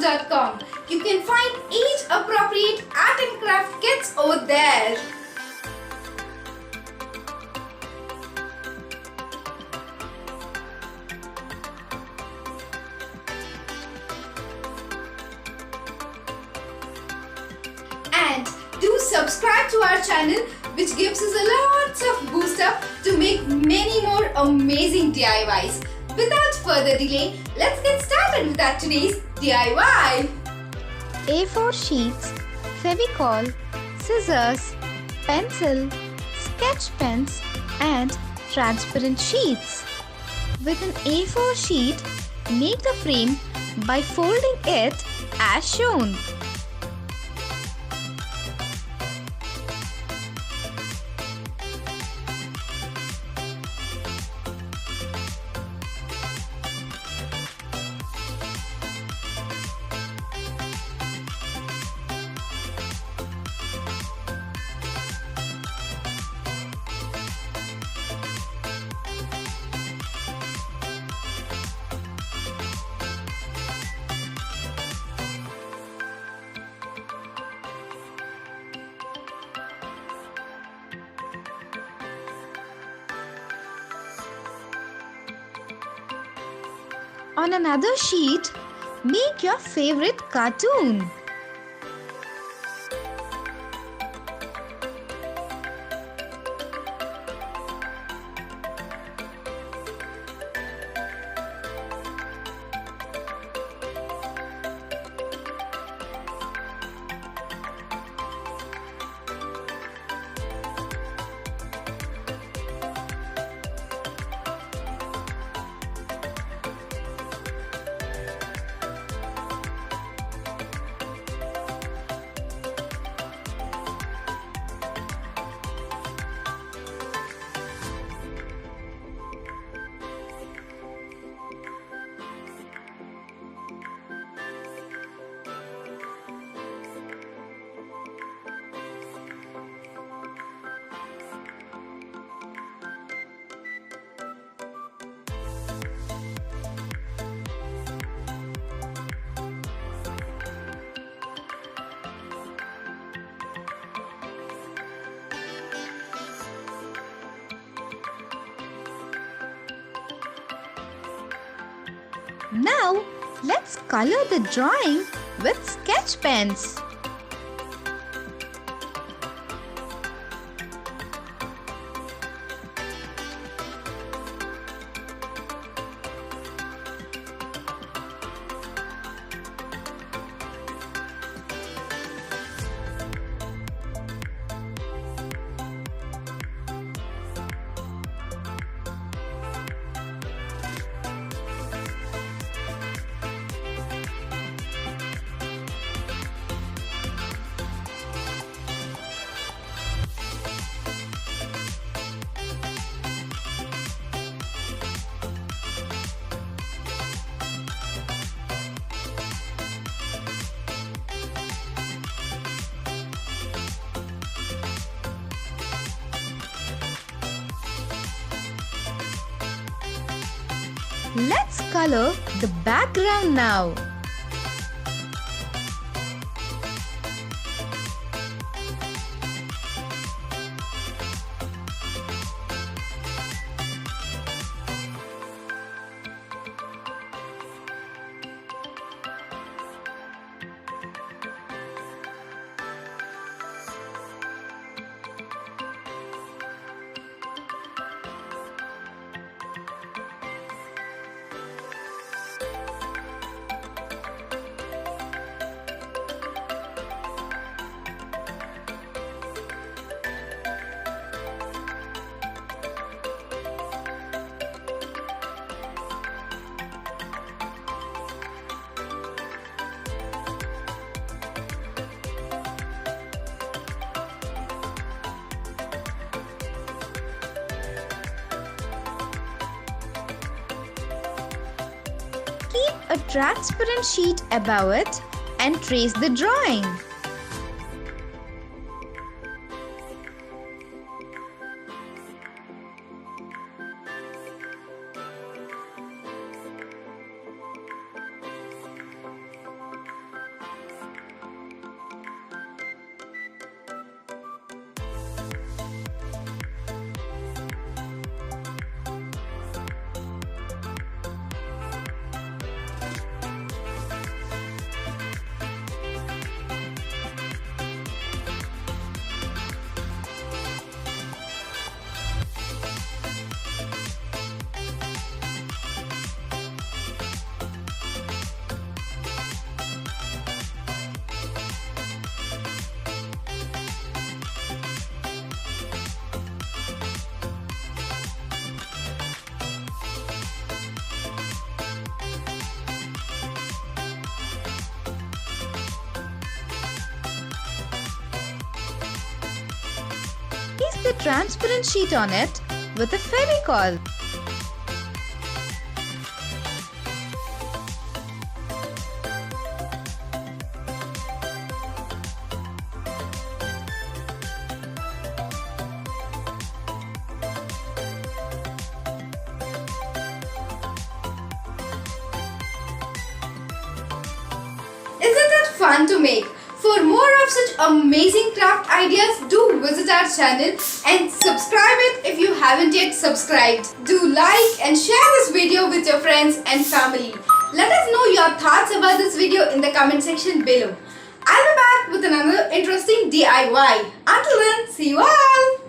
papercrafts.com. You can find age-appropriate art and craft kits over there. And do subscribe to our channel, which gives us a lots of boost up to make many more amazing DIYs. Without further delay, let's get started with our today's DIY. A4 sheets, Fevicol, scissors, pencil, sketch pens and transparent sheets. With an A4 sheet, make the frame by folding it as shown. On another sheet, make your favorite cartoon. Now, let's color the drawing with sketch pens. Let's color the background now. Keep a transparent sheet above it and trace the drawing. a transparent sheet on it with a fevicol. Isn't it fun to make? For more of such amazing craft ideas, do visit our channel and subscribe it if you haven't yet subscribed. Do like and share this video with your friends and family. Let us know your thoughts about this video in the comment section below. I'll be back with another interesting DIY. Until then, see you all!